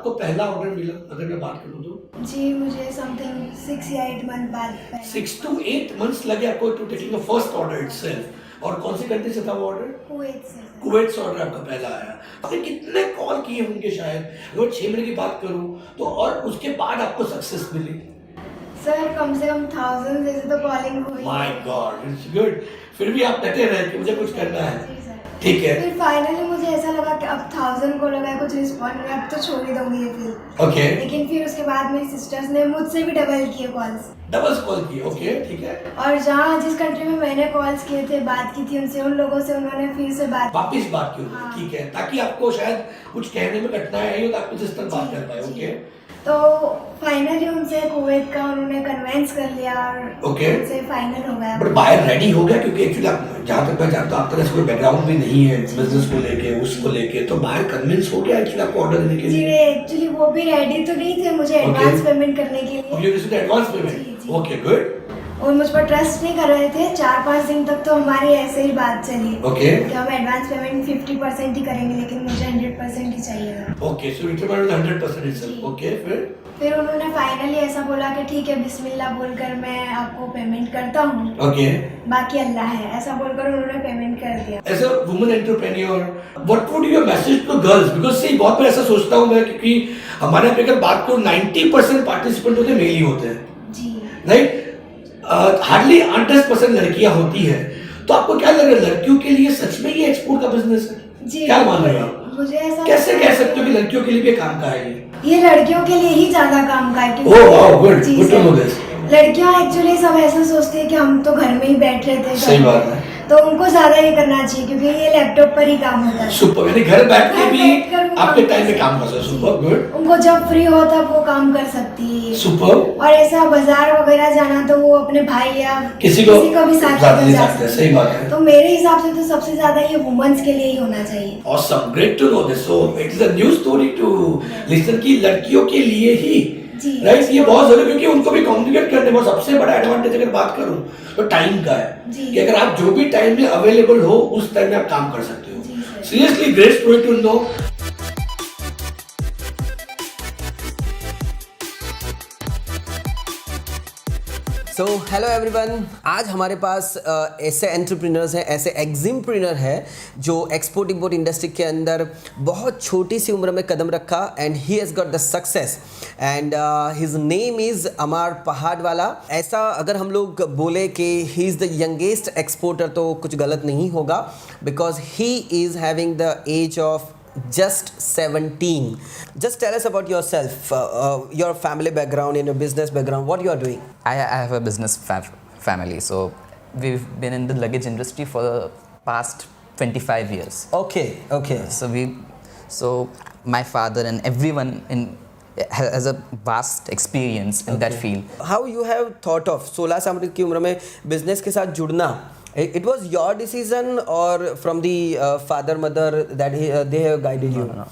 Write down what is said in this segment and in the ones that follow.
आपको पहला ऑर्डर मिला, अगर मैं बात करूँ तो? जी मुझे समथिंग 6 या 8 मंथ बाद 6 to 8 months लगे आपको to taking the first order itself. और कौन सी कंट्री से था वो ऑर्डर? कुवैत से। कुवैत से ऑर्डर आपका पहला आया। आपने कितने कॉल किए होंगे शायद, अगर 6 महीने की बात करूँ तो, और उसके बाद आपको सक्सेस मिली? सर कम से कम 1000 जैसे तो कॉलिंग हुई। My God, it's good. फिर भी आप डटे रहे कि मुझे कुछ करना है। जी सर। ठीक है। फिर फाइनली मुझे ऐसा लगा कि अब 1000 को लगा कुछ रिस्पॉन्ड नहीं, अब तो छोड़ ही दूंगी ये फील्ड। ओके। लेकिन फिर उसके बाद मेरी सिस्टर्स ने मुझसे भी डबल किए कॉल्स। डबल कॉल किए, ओके ठीक है। और जहाँ जिस कंट्री में मैंने कॉल्स किए थे, बात की थी उनसे, उन लोगों से उन्होंने फिर से वापिस बात की। हाँ। ठीक है, ताकि आपको शायद कुछ कहने में कठिनाई आई हो तो आप कुछ इस तरह बात कर पाए। ओके। तो फाइनली उनसे कुवैत का उन्होंने कन्वेंस कर लिया और उनसे फाइनल हो गया। बट बायर रेडी हो गया, क्योंकि एक्चुअली आप जहाँ तक मैं जानता हूँ आपका कोई बैकग्राउंड भी नहीं है बिजनेस को लेके, उसको लेके, तो बायर कन्विंस हो गया एक्चुअली आपको ऑर्डर देने के लिए? जी एक्चुअली वो भी रेडी तो नहीं थे मुझे एडवांस पेमेंट करने के लिए। You received advance payment? Okay good. और मुझ पर ट्रस्ट नहीं कर रहे थे। 4-5 दिन तक तो हमारी ऐसे ही बात चली। ओके। कि हम एडवांस पेमेंट 50% ही करेंगे, लेकिन मुझे 100% ही चाहिए था। Okay, so it was 100% itself. Okay, फिर उन्होंने फाइनली ऐसा बोला कि ठीक है बिस्मिल्लाह बोलकर मैं आपको पेमेंट करता हूँ। ओके। बाकी अल्लाह है, ऐसा बोलकर उन्होंने पेमेंट कर दिया। As a woman entrepreneur, what would your message to girls? Because see बहुत बार ऐसा सोचता हूँ मैं, क्योंकि हमारे यहाँ पे अगर बात करूँ 90% पार्टिसिपेंट होते मेल ही होते हैं। जी। राइट? हार्डली 8-10% लड़कियां होती है। तो आपको क्या लग रहा है, लड़कियों के लिए सच में ये एक्सपोर्ट का बिजनेस है? जी। क्या मान रहे हो आप? मुझे ऐसा कैसे कह सकते हो कि लड़कियों के लिए भी काम का है ये? ये लड़कियों के लिए ही ज्यादा काम का है। Oh wow, good good to know this. लड़कियां एक्चुअली सब ऐसा सोचती है कि हम तो घर में ही बैठ रहे थे। सही बात है। तो उनको ज्यादा ये करना चाहिए, क्योंकि ये लैपटॉप पर ही काम होता है। सुपर, यानी घर बैठ के भी आपके टाइम में काम कर सकते। Super good. उनको जब फ्री हो तब वो काम कर सकती है। सुपर। और ऐसा बाजार वगैरह जाना तो वो अपने भाई या किसी को भी साथ ले जा सकते हैं। सही बात है। तो मेरे हिसाब से तो सबसे ज्यादा ये वुमेन्स के लिए ही होना चाहिए। Awesome, great to know this. So it is a new story to listen की लड़कियों के लिए ही, राइट? ये बहुत जरूरी, क्योंकि उनको भी कम्युनिकेट करने में सबसे बड़ा एडवांटेज अगर बात करूं तो टाइम का है कि अगर आप जो भी टाइम में अवेलेबल हो उस टाइम में आप काम कर सकते हो। Seriously great story to know. So hello everyone, आज हमारे पास ऐसे एंटरप्रेन्योर्स हैं, ऐसे एग्जिमप्रेन्योर हैं जो एक्सपोर्ट इंपोर्ट इंडस्ट्री के अंदर बहुत छोटी सी उम्र में कदम रखा and he has got the success and his name is Amar Pahadwala. ऐसा अगर हम लोग बोले कि he is the youngest exporter तो कुछ गलत नहीं होगा, because he is having the age of just 17. Just tell us about yourself, your family background and your business background, what you are doing. I have a business family, so we've been in the luggage industry for the past 25 years. Okay. So my father and everyone has a vast experience in that field. How you have thought of 16 साल की उम्र में business के साथ जुड़ना? It was your decision or from the father mother that they have guided you? No.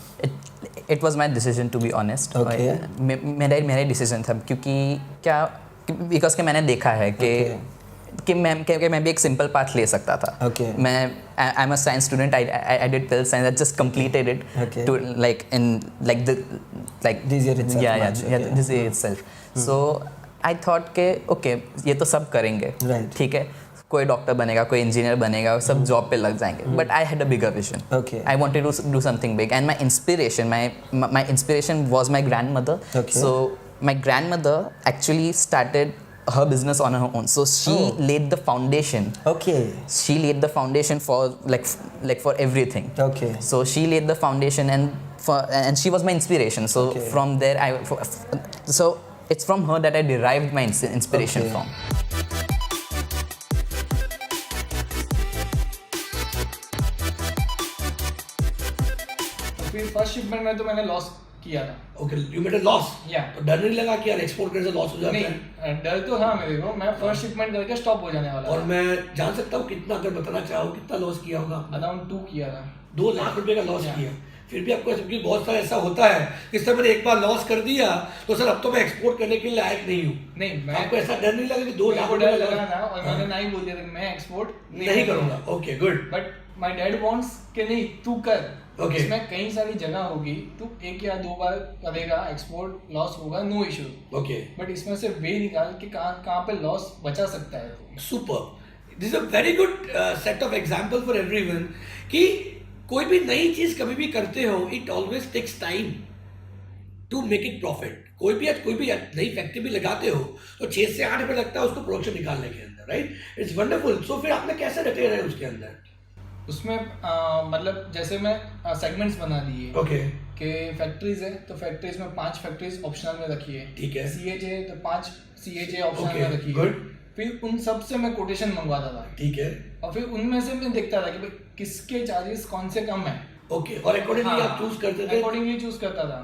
It was my decision, to be honest. Okay. मेरा decision था, क्योंकि क्या, because कि मैंने देखा है कि मैं भी एक सिंपल पाथ ले सकता था। Okay. I'm a science student. I did 12th science. I just completed it. Okay. To This year itself. Yeah, this year itself. So I thought कि okay, ये तो सब करेंगे, Right. ठीक है, कोई डॉक्टर बनेगा, कोई इंजीनियर बनेगा, सब जॉब पे लग जाएंगे, but I had a bigger vision. I wanted to do something big and my inspiration was my grandmother. So my grandmother actually started her business on her own, so she laid the foundation. She laid the foundation for like for everything. So she laid the foundation and she was my inspiration. So from there so it's from her that I derived my inspiration from. फिर first shipment में तो मैंने loss किया था। Okay, you made a loss. या तो डर नहीं लगा कि यार एक्सपोर्ट करने से लॉस हो जाता है? नहीं, डर तो था मेरे को। मैं फर्स्ट शिपमेंट करके स्टॉप हो जाने वाला। और मैं जान सकता हूँ कितना, अगर बताना चाहो कितना लॉस किया होगा? अराउंड 2 किया था। 2 लाख रुपए का लॉस किया। फिर भी आपको, क्योंकि बहुत सारा ऐसा होता है कि सर मैंने एक बार लॉस कर दिया तो सर अब तो मैं एक्सपोर्ट करने के लिए लायक नहीं हूँ। नहीं, मैं आपको ऐसा डर नहीं लगा कि 2 लाख डर लगा था और मैंने नहीं बोल दिया था कि मैं एक्सपोर्ट नहीं करूँगा? Okay good. But my dad wants कि नहीं तू कर। Okay. इसमें कई सारी जगह होगी, तू 1 या 2 बार करेगा, एक्सपोर्ट लॉस होगा, नो इशू। ओके, बट इसमें से वे निकाल के कहाँ पे लॉस बचा सकता है तू। Super. This is a very good set of example for everyone कि कोई भी नई चीज कभी भी करते हो, it always takes time to make it profit. कोई भी नई फैक्ट्री भी लगाते हो तो 6 से 8 रुपये लगता है उसको प्रोडक्शन निकालने के अंदर, राइट? It's wonderful. सो फिर आपने कैसे रटे रहे उसके अंदर? उसमें मतलब जैसे मैं सेगमेंट्स बना दिए। ओके, कि फैक्ट्रीज है तो फैक्ट्रीज में 5 फैक्ट्रीज ऑप्शनल में रखी है। ठीक है। CHA है तो 5 CHA ऑप्शनल Okay, में रखी है। good. फिर उन सब से मैं कोटेशन मंगवाता था, ठीक है। और फिर उनमें से मैं देखता था कि भाई किसके चार्जेस कौन से कम है। ओके, और अकॉर्डिंगली आप चूज करते थे? अकॉर्डिंगली चूज करता था।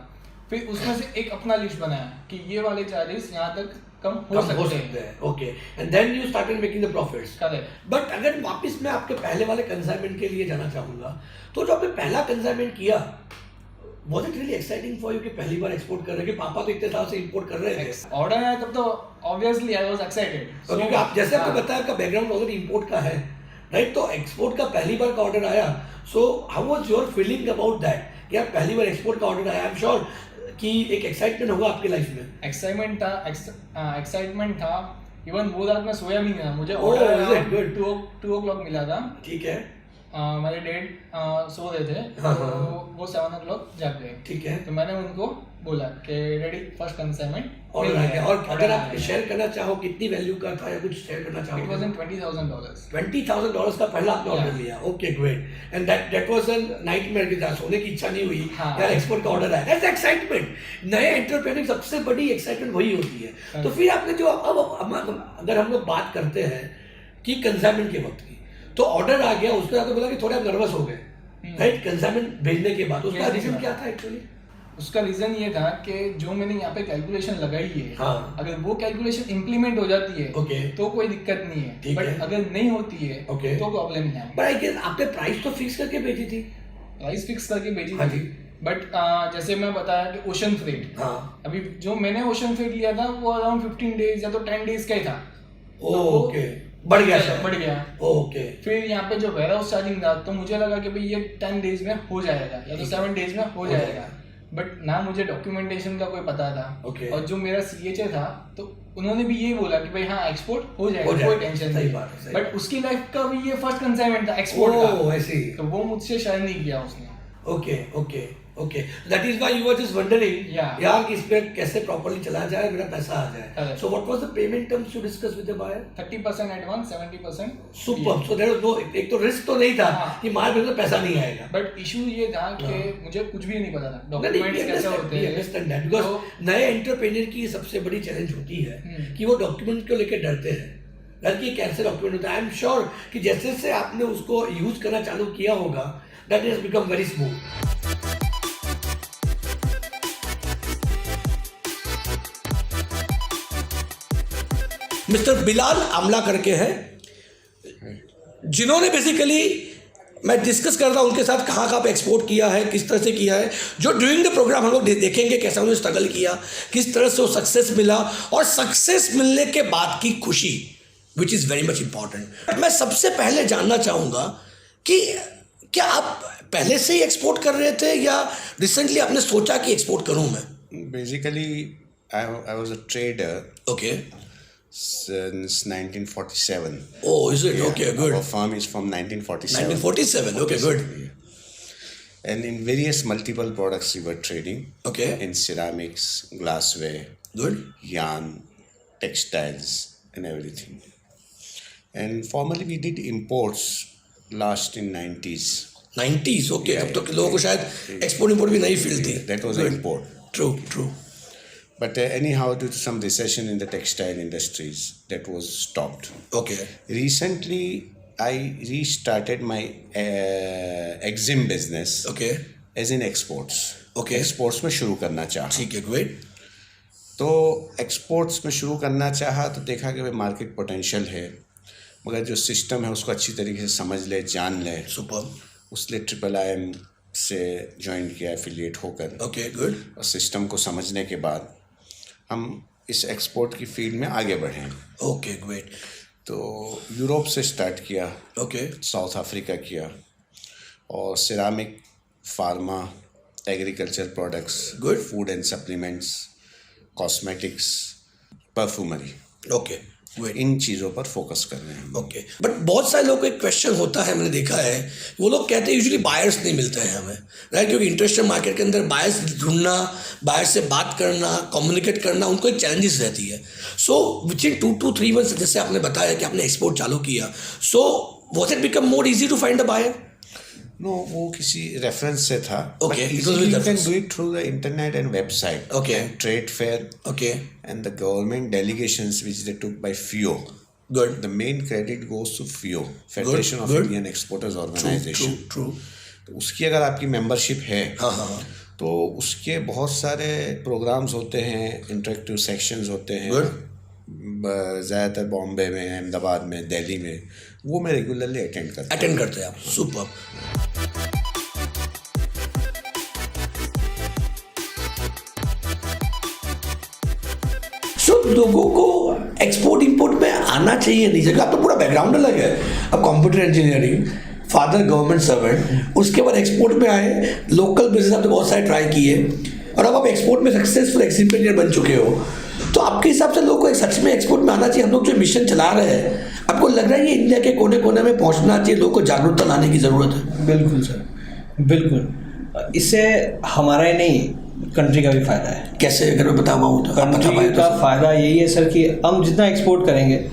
फिर उसमें से एक अपना लिस्ट बनाया कि ये वाले चार्जेस यहाँ तक कम हो सकते हैं। Okay, and then you started making the profits. Correct. But अगर वापस मैं आपके पहले वाले कंसाइनमेंट के लिए जाना चाहूंगा, तो जो आपने पहला कंसाइनमेंट किया, was it really exciting for you कि पहली बार एक्सपोर्ट कर रहे हैं? कि पापा तो इतने साल से इंपोर्ट कर रहे थे। ऑर्डर आया तब तो ऑब्वियसली आई वाज एक्साइटेड। क्योंकि आप जैसे आपको बताया आपका बैकग्राउंड ऑलरेडी इंपोर्ट का है, राइट? तो एक्सपोर्ट का पहली बार का ऑर्डर आया, so how was your feeling about that कि यार पहली बार एक्सपोर्ट का ऑर्डर आया? आई एम श्योर कि एक एक्साइटमेंट होगा आपके लाइफ में। एक्साइटमेंट था। इवन वो रात में सोया भी नहीं था। मुझे Oh, is it good? 2 o'clock मिला था। ठीक है, मेरे डैड सो रहे थे, हाँ, तो हाँ। वो 7 o'clock जाग गए। ठीक है। तो मैंने उनको बोला कि रेडी, फर्स्ट कंसाइनमेंट ऑर्डर आ गया। और अगर आप शेयर करना चाहो कितनी वैल्यू का था या कुछ शेयर करना इट चाहो? Was in $20,000। $20,000 का पहला आपने ऑर्डर Yeah. लिया। Okay, great. And that was an nightmare की तरह, सोने की इच्छा नहीं हुई हाँ. यार एक्सपोर्ट का ऑर्डर आया। That's excitement. नए एंटरप्रेन्योर सबसे बड़ी एक्साइटमेंट वही होती है। हाँ. तो फिर आपने जो अगर हम लोग बात करते हैं कि कंसाइनमेंट के वक्त की, तो ऑर्डर आ गया, उसके बाद तो बोला कि थोड़ा नर्वस हो गए, राइट? कंसाइनमेंट भेजने के बाद उसका रीजन क्या था एक्चुअली? उसका रीजन ये था कि जो मैंने यहाँ पे कैलकुलेशन लगाई है, हाँ. अगर वो कैलकुलेशन इम्प्लीमेंट हो जाती है Okay. तो कोई दिक्कत नहीं है। ठीक है। बट अगर नहीं होती है Okay. तो प्रॉब्लम है। बट आई गेस आपने प्राइस तो फिक्स करके भेजी थी? प्राइस फिक्स करके भेजी हाँ थी। जी। बट जैसे मैं बताया कि ओशन फ्रेट, हाँ। अभी जो मैंने ओशन फ्रेट लिया था वो अराउंड 15 डेज या तो 10 डेज का ही था। ओके, बढ़ गया शायद। बढ़ गया। ओके। फिर यहाँ पे जो वेयरहाउस चार्जिंग था, तो मुझे लगा कि भाई ये 10 डेज में हो जाएगा या तो 7 डेज में हो जाएगा। बट ना मुझे डॉक्यूमेंटेशन का कोई पता था। Okay. और जो मेरा CHA था, तो उन्होंने भी यही बोला कि भाई हाँ एक्सपोर्ट हो जाएगा, कोई टेंशन सही नहीं। बात है, सही बट बात। उसकी लाइफ का भी ये फर्स्ट कंसाइनमेंट था एक्सपोर्ट ओह, का, I see. तो वो मुझसे शेयर नहीं किया उसने। Okay. That is why you were just wondering Yeah. यार कि इस पे कैसे प्रॉपर्ली चला जाए, मेरा पैसा आ जाए। Correct. So what was the payment terms you discuss with the buyer? 30% advance, 70% super. So there was no, एक तो रिस्क तो नहीं था हाँ. कि मार में पैसा नहीं आएगा। बट इशू ये था कि हाँ. मुझे कुछ भी नहीं पता था नहीं, डॉक्यूमेंट्स we कैसे understand, होते we हैं। understand that, because तो नए एंटरप्रेन्योर की सबसे बड़ी चैलेंज होती है कि वो डॉक्यूमेंट को लेकर डरते हैं, यार कि कैसे डॉक्यूमेंट होता है। आई एम श्योर कि जैसे जैसे आपने उसको यूज करना चालू किया होगा, that is become very smooth. Mister Bilal Amla करके हैं, जिन्होंने बेसिकली, मैं डिस्कस कर रहा हूँ उनके साथ कहाँ कहाँ पे एक्सपोर्ट किया है, किस तरह से किया है। जो ड्यूरिंग द प्रोग्राम हम लोग देखेंगे कैसा उन्होंने स्ट्रगल किया, किस तरह से वो सक्सेस मिला, और सक्सेस मिलने के बाद की खुशी, which is very much important. मैं सबसे पहले जानना चाहूँगा कि क्या आप पहले से ही एक्सपोर्ट कर रहे थे या रिसेंटली आपने सोचा कि एक्सपोर्ट करूँ मैं? Basically, I was a trader okay. since 1947. Oh, is it? Okay, good. Our firm is from 1947. 1947. Okay, good. And in various multiple products we were trading. Okay. In ceramics, glassware, Good. yarn, textiles, and everything. And formerly we did imports last in 90s. 90s. Okay. तब तो लोगों को शायद export import भी नई field थी. That was Good. import. True. But anyhow, due to some recession in the textile industries, that was stopped. Okay. Recently, I restarted my exim business Okay. as in exports. Okay. Exports में शुरू करना चाहा. ठीक है. Great. तो exports में शुरू करना चाहा तो देखा कि भाई मार्केट पोटेंशियल है, मगर जो सिस्टम है उसको अच्छी तरीके से समझ ले, जान ले. Super. उसलिए IIIM से ज्वाइन किया एफिलिएट होकर. Okay. Good. और सिस्टम को समझने के बाद हम इस एक्सपोर्ट की फील्ड में आगे बढ़े. Okay. Great. तो यूरोप से स्टार्ट किया, Okay. साउथ अफ्रीका किया, और ceramic, pharma, agriculture products, Good. Food and supplements, cosmetics, perfumery, okay in चीज़ों पर फोकस कर रहे हैं। ओके बट बहुत सारे लोगों को एक क्वेश्चन होता है, मैंने देखा है, वो लोग कहते हैं यूजुअली बायर्स नहीं मिलते हैं हमें, राइट? क्योंकि इंटरनेशनल मार्केट के अंदर बायर्स ढूंढना, बायर्स से बात करना, कम्युनिकेट करना, उनको एक चैलेंजेस रहती है। सो विच इन 2 to 3 months, जैसे आपने बताया कि आपने एक्सपोर्ट चालू किया, so was it become more easy to find a buyer? No, वो किसी रेफरेंस से था। Okay, But it was with easily you can reference. do it through the internet and website. Okay. And trade fair okay and the government delegations which they took by FIO. Good The main credit goes to FIO, Federation of good. Indian Exporters Organization. True तो उसकी अगर आपकी membership है, हाँ तो उसके बहुत सारे प्रोग्राम्स होते हैं, इंटरेक्टिव सेक्शंस होते हैं। Good. ज़्यादातर बॉम्बे में, अहमदाबाद में, दिल्ली में, वो मैं रेगुलरली अटेंड करता हूँ। अटेंड करते हैं आप, सुपर। सो लोगों को एक्सपोर्ट इंपोर्ट में आना चाहिए, नहीं चाहिए? आपका पूरा बैकग्राउंड अलग है, अब computer engineering, father government servant, उसके बाद एक्सपोर्ट में आए, लोकल बिजनेस आपने बहुत सारे ट्राई किए, और अब आप एक्सपोर्ट में सक्सेसफुल एक्सपोर्टर बन चुके हो। तो आपके हिसाब से लोगों को सच में एक्सपोर्ट में आना चाहिए? हम लोग जो मिशन चला रहे हैं, आपको लग रहा है ये इंडिया के कोने कोने में पहुंचना चाहिए, लोगों को जागरूकता लाने की ज़रूरत है? बिल्कुल सर, बिल्कुल। इससे हमारा ही नहीं, कंट्री का भी फ़ायदा है। कैसे, अगर मैं बता पाऊँ तो? आप बता पाए कंट्री तो का सर। फ़ायदा यही है सर कि हम जितना एक्सपोर्ट करेंगे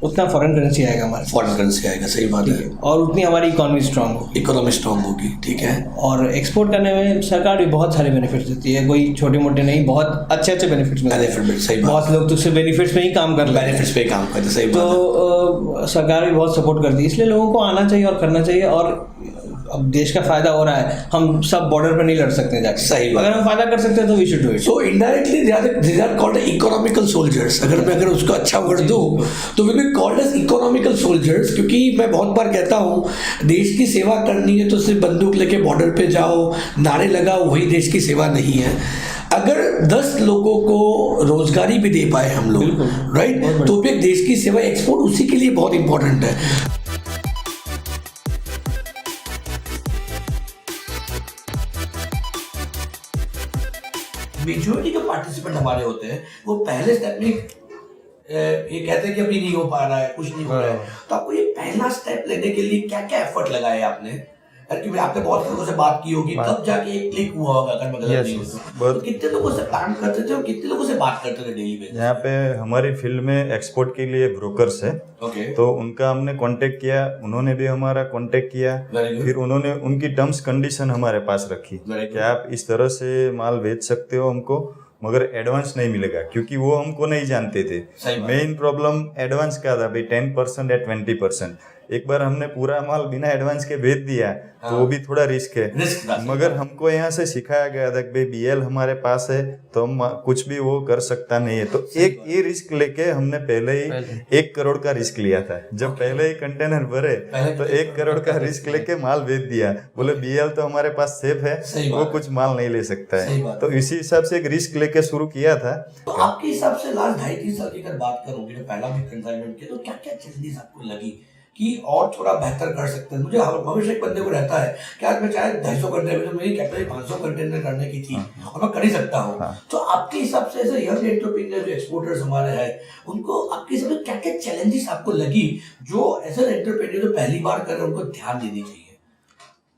उतना फॉरेन करेंसी आएगा हमारे, फॉरेन करेंसी आएगा, सही बात है, और उतनी हमारी इकोनॉमी स्ट्रांग होगी। इकोनॉमी स्ट्रांग होगी, ठीक है। और एक्सपोर्ट करने में सरकार भी बहुत सारे बेनिफिट्स देती है, कोई छोटे मोटे नहीं, बहुत अच्छे अच्छे बेनिफिट्स मिलते हैं। बेनिफिट, सही बात। बहुत लोग तो सिर्फ बेनिफिट्स में ही काम कर रहे हैं, बेनिफिट्स पे काम करते, सही बात है। तो सरकार भी बहुत सपोर्ट करती है, इसलिए लोगों को आना चाहिए और करना चाहिए। और अब देश का फायदा हो रहा है, हम सब बॉर्डर पर नहीं लड़ सकते जाके, सही बात। अगर हम फायदा कर सकते हैं तो we should do it. So indirectly they are called economical soldiers. अगर मैं उसको अच्छा वर्ड दूं तो will be called as economical soldiers, क्योंकि मैं बहुत बार कहता हूं, देश की सेवा करनी है तो सिर्फ बंदूक लेके बॉर्डर पे जाओ, नारे लगाओ, वही देश की सेवा नहीं है। अगर 10 लोगों को रोजगारी भी दे पाए हम लोग, राइट, तो भी एक देश की सेवा, एक्सपोर्ट उसी के लिए बहुत इंपॉर्टेंट है। मेजोरिटी के पार्टिसिपेंट हमारे होते हैं, वो पहले स्टेप में ये कहते हैं कि अभी नहीं हो पा रहा है, कुछ नहीं हो रहा है। तो आपको ये पहला स्टेप लेने के लिए क्या क्या एफर्ट लगाए आपने? क्योंकि आपने बहुत लोगों से बात की होगी, तब जाके एक क्लिक हुआ होगा, अगर मैं गलत नहीं हूं। तो कितने लोगों से प्लान करते थे और कितने लोगों से बात करते थे डेली बेसिस? यहाँ पे हमारी फील्ड में एक्सपोर्ट के लिए ब्रोकर्स है, तो उनका हमने कांटेक्ट किया, उन्होंने भी हमारा कांटेक्ट किया, फिर उन्होंने उनकी टर्म्स कंडीशन हमारे पास रखी कि आप इस तरह से माल बेच सकते हो हमको, मगर एडवांस नहीं मिलेगा, क्योंकि वो हमको नहीं जानते थे। मेन प्रॉब्लम एडवांस का था भाई, 10% या 20%। एक बार हमने पूरा माल बिना एडवांस के भेज दिया, तो वो भी थोड़ा रिस्क है। मगर हमको यहाँ से सिखाया गया था कि भाई BL हमारे पास है तो हम कुछ भी वो कर सकता नहीं है। तो एक ये रिस्क लेके हमने पहले ही 1 करोड़ का रिस्क लिया था। जब पहले ही कंटेनर भरे तो 1 करोड़ का रिस्क लेके माल भेज दिया, बोले BL तो हमारे पास सेफ है, वो कुछ माल नहीं ले सकता है। तो इसी हिसाब से एक रिस्क लेके शुरू किया था। तो आपके हिसाब से लास्ट 2.5-3 साल की अगर बात करोगे, तो पहला भी कंसाइनमेंट के, तो क्या क्या चेंजेस आपको लगी कि और थोड़ा बेहतर कर सकते हैं? मुझे हमेशा एक बंदे को रहता है कि आज मैं चाहे 250 कंटेनर, मेरी कैपेसिटी 500 कंटेनर करने की थी और मैं कर ही सकता हूँ। तो आपके हिसाब से ऐसे यंग एंटरप्रेन्योर जो एक्सपोर्टर्स हमारे हैं, उनको आपके हिसाब से क्या क्या चैलेंजेस आपको लगी, जो ऐसे एंटरप्रेन्योर जो पहली बार कर रहे हैं उनको ध्यान देनी चाहिए?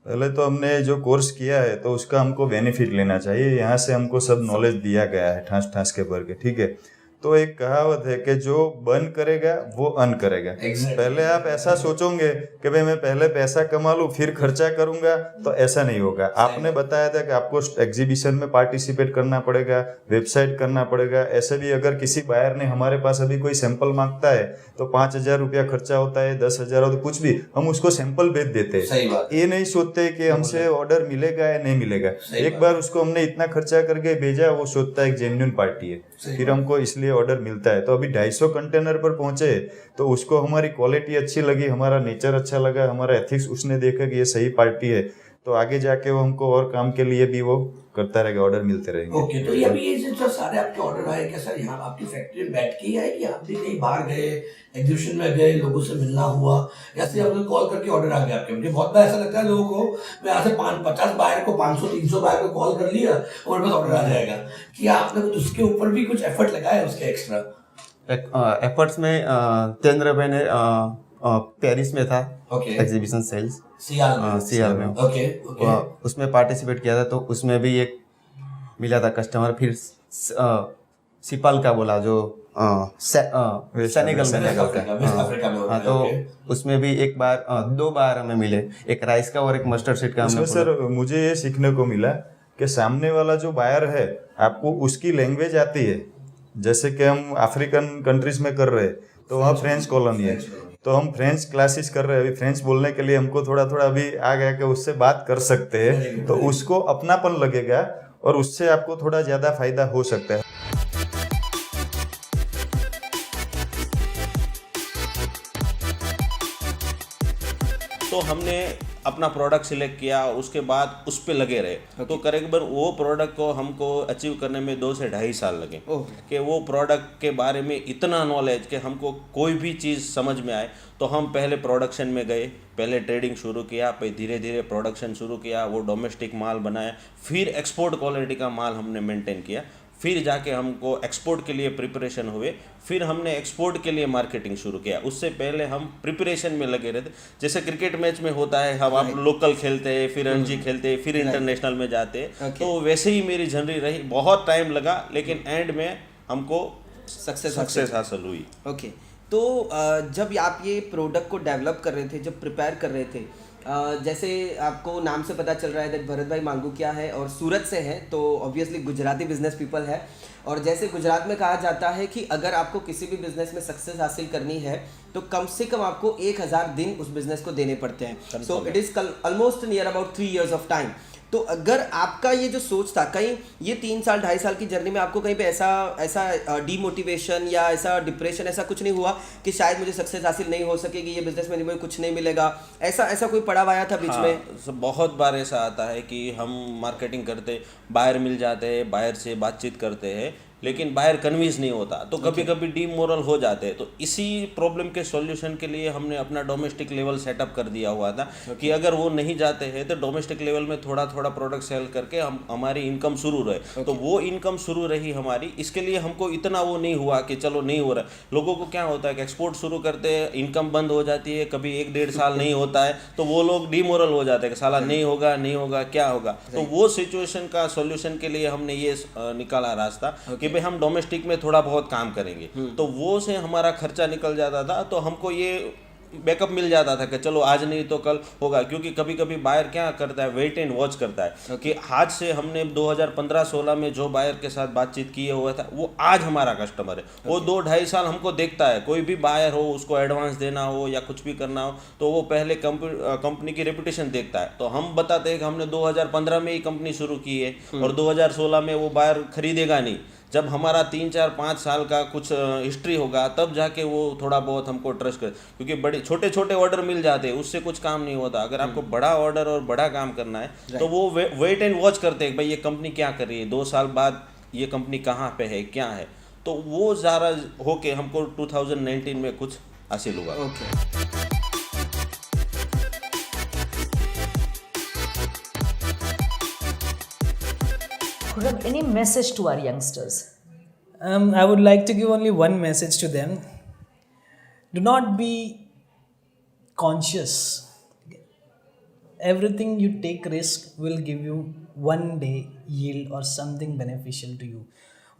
पहले तो हमने जो कोर्स किया है तो उसका हमको बेनिफिट लेना चाहिए। यहाँ से हमको सब नॉलेज दिया गया है ठास ठास के भर के, ठीक है। तो एक कहावत है कि जो बर्न करेगा वो अर्न करेगा। पहले आप ऐसा सोचोगे कि भाई मैं पहले पैसा कमा लूँ फिर खर्चा करूंगा, तो ऐसा नहीं होगा। आपने बताया था कि आपको एग्जीबिशन में पार्टिसिपेट करना पड़ेगा, वेबसाइट करना पड़ेगा। ऐसे भी अगर किसी बायर ने हमारे पास अभी कोई सैंपल मांगता है तो 5,000 रुपया खर्चा होता है, 10,000 होता है, कुछ भी, हम उसको सैंपल भेज देते हैं। ये नहीं सोचते कि हमसे ऑर्डर मिलेगा या नहीं मिलेगा। एक बार उसको हमने इतना खर्चा करके भेजा, वो सोचता है एक जेन्युइन पार्टी है, फिर हमको इसलिए ऑर्डर मिलता है। तो अभी 250 कंटेनर पर पहुंचे तो उसको हमारी क्वालिटी अच्छी लगी, हमारा नेचर अच्छा लगा, हमारा एथिक्स उसने देखा कि ये सही पार्टी है, तो आगे जाके वो हमको और काम के लिए भी वो करता रहेगा, ऑर्डर मिलते रहेंगे। ओके, तो ये अभी ये जो सारे आपके ऑर्डर आए, क्या सर यहाँ आपकी फैक्ट्री में बैठ के ही आए कि आप भी कहीं बाहर गए, एग्जीबिशन में गए, लोगों से मिलना हुआ, या फिर आपको कॉल करके ऑर्डर आ गया आपके? मुझे बहुत बार ऐसा लगता है लोगों को, मैं यहाँ से 50 बायर को 500-300 बायर को कॉल कर लिया और मेरे पास ऑर्डर आ जाएगा। कि आपने कुछ उसके ऊपर भी कुछ एफर्ट लगाया उसके एक्स्ट्रा? एफर्ट्स में तेंद्र भाई ने पेरिस में था एग्जीबिशन सेल्स सियाल में, उसमें पार्टिसिपेट किया था, तो उसमें भी एक मिला था कस्टमर। फिर सिपाल का बोला जो सेनेगल में हाँ, तो उसमें भी एक बार 2 बार हमें मिले, एक राइस का और एक मस्टर्ड सीड का। उसमें सर मुझे ये सीखने को मिला कि सामने वाला जो बायर है आपको उसकी लैंग्वेज आती है। जैसे कि हम अफ्रीकन कंट्रीज में कर रहे हैं तो वहाँ फ्रेंच कॉलोनी है, तो हम फ्रेंच क्लासेस कर रहे हैं, अभी फ्रेंच बोलने के लिए हमको थोड़ा थोड़ा अभी आ गया कि उससे बात कर सकते हैं, तो उसको अपनापन लगेगा और उससे आपको थोड़ा ज़्यादा फायदा हो सकता है। तो हमने अपना प्रोडक्ट सिलेक्ट किया, उसके बाद उस पे लगे रहे। तो करीबन वो प्रोडक्ट को हमको अचीव करने में 2 से 2.5 साल लगे कि वो प्रोडक्ट के बारे में इतना नॉलेज कि हमको कोई भी चीज़ समझ में आए। तो हम पहले प्रोडक्शन में गए, पहले ट्रेडिंग शुरू किया, फिर धीरे धीरे प्रोडक्शन शुरू किया, वो डोमेस्टिक माल बनाया, फिर एक्सपोर्ट क्वालिटी का माल हमने मेंटेन किया, फिर जाके हमको एक्सपोर्ट के लिए प्रिपरेशन हुए, फिर हमने एक्सपोर्ट के लिए मार्केटिंग शुरू किया। उससे पहले हम प्रिपरेशन में लगे रहते। जैसे क्रिकेट मैच में होता है, हम आप लोकल खेलते हैं, फिर रणजी खेलते हैं, फिर इंटरनेशनल में जाते हैं, तो वैसे ही मेरी जर्नी रही। बहुत टाइम लगा, लेकिन एंड में हमको सक्सेस हासिल हुई। ओके, तो जब आप ये प्रोडक्ट को डेवलप कर रहे थे, जब प्रिपेयर कर रहे थे, जैसे आपको नाम से पता चल रहा है दैट भरत भाई मांगुकिया है और सूरत से है, तो ऑब्वियसली गुजराती बिजनेस पीपल है। और जैसे गुजरात में कहा जाता है कि अगर आपको किसी भी बिजनेस में सक्सेस हासिल करनी है तो कम से कम आपको 1000 दिन उस बिजनेस को देने पड़ते हैं। So it is almost near about 3 years of time. तो अगर आपका ये जो सोच था, कहीं ये 3 साल 2.5 साल की जर्नी में आपको कहीं पे ऐसा डीमोटिवेशन या ऐसा डिप्रेशन ऐसा कुछ नहीं हुआ कि शायद मुझे सक्सेस हासिल नहीं हो सकेगी, ये बिजनेस में मुझे कुछ नहीं मिलेगा, ऐसा कोई पड़ाव आया था बीच में? बहुत बार ऐसा आता है कि हम मार्केटिंग करते, बायर मिल जाते हैं, बायर से बातचीत करते हैं, लेकिन बायर कन्विंस नहीं होता, तो कभी कभी डीमोरल हो जाते हैं। तो इसी प्रॉब्लम के सॉल्यूशन के लिए हमने अपना डोमेस्टिक लेवल सेटअप कर दिया हुआ था कि अगर वो नहीं जाते हैं तो डोमेस्टिक लेवल में थोड़ा थोड़ा प्रोडक्ट सेल करके हमारी इनकम शुरू रहे। तो वो इनकम शुरू रही हमारी। इसके लिए हमको इतना वो नहीं हुआ कि चलो नहीं हो रहा है। लोगों को क्या होता है कि एक्सपोर्ट शुरू करते हैं, इनकम बंद हो जाती है, कभी 1-1.5 साल नहीं होता है, तो वो लोग डीमोरल हो जाते हैं कि साला नहीं होगा क्या होगा। तो वो सिचुएशन का सॉल्यूशन के लिए हमने ये निकाला रास्ता कि भाई हम डोमेस्टिक में थोड़ा बहुत काम करेंगे। तो वो से हमारा खर्चा निकल जाता था, तो हमको ये बैकअप मिल जाता था कि चलो आज नहीं तो कल होगा। क्योंकि कभी कभी बायर क्या करता है, वेट एंड वॉच करता है कि आज से हमने 2015-16 में जो बायर के साथ बातचीत किए हुआ था वो आज हमारा कस्टमर है। वो 2-2.5 साल हमको देखता है। कोई भी बायर हो, उसको एडवांस देना हो या कुछ भी करना हो, तो वो पहले कंपनी की रेपुटेशन देखता है। तो हम बताते हैं कि हमने 2015 में ही कंपनी शुरू की है और 2016 में वो बायर खरीदेगा नहीं। जब हमारा 3-4-5 साल का कुछ हिस्ट्री होगा तब जाके वो थोड़ा बहुत हमको ट्रस्ट कर, क्योंकि बड़े छोटे छोटे ऑर्डर मिल जाते हैं, उससे कुछ काम नहीं होता। अगर आपको बड़ा ऑर्डर और बड़ा काम करना है तो वो वेट एंड वॉच करते हैं भाई ये कंपनी क्या कर रही है, 2 साल बाद ये कंपनी कहाँ पे है, क्या है। तो वो ज़्यादा होके हमको 2019 में कुछ हासिल हुआ। Khurram, any message to our youngsters? I would like to give only one message to them. Do not be conscious. Everything you take risk will give you one day yield or something beneficial to you.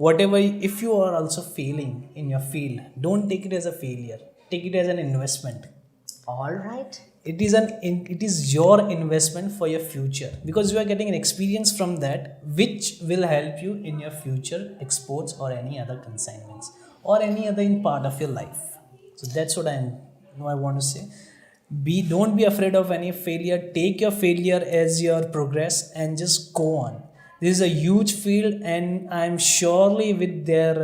Whatever, if you are also failing in your field, don't take it as a failure. Take it as an investment. All right. It is your investment for your future, because you are getting an experience from that which will help you in your future exports or any other consignments or any other in part of your life. So that's what I want to say. Don't be afraid of any failure. Take your failure as your progress and just go on. This is a huge field, and I'm surely with their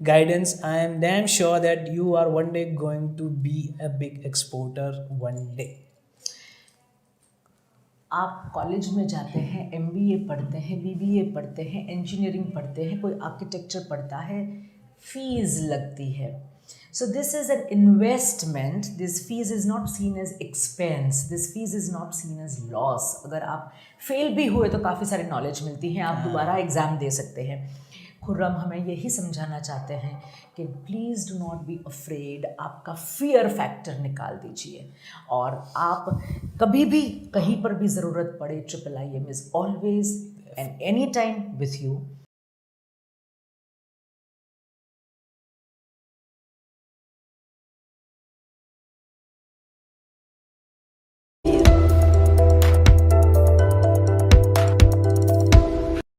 guidance, I am damn sure that you are one day going to be a big exporter one day. आप college में जाते हैं, MBA पढ़ते हैं, BBA पढ़ते हैं, engineering पढ़ते हैं, कोई आर्किटेक्चर पढ़ता है, फीस लगती है. So this is an investment. This fees is not seen as expense. This fees is not seen as loss. अगर आप फेल भी हुए तो काफ़ी सारी नॉलेज मिलती है, आप दोबारा एग्ज़ाम दे सकते हैं. खुर्रम हमें यही समझाना चाहते हैं कि please do not be afraid. आपका फियर फैक्टर निकाल दीजिए और आप कभी भी कहीं पर भी ज़रूरत पड़े, IIIM is always and any time with you.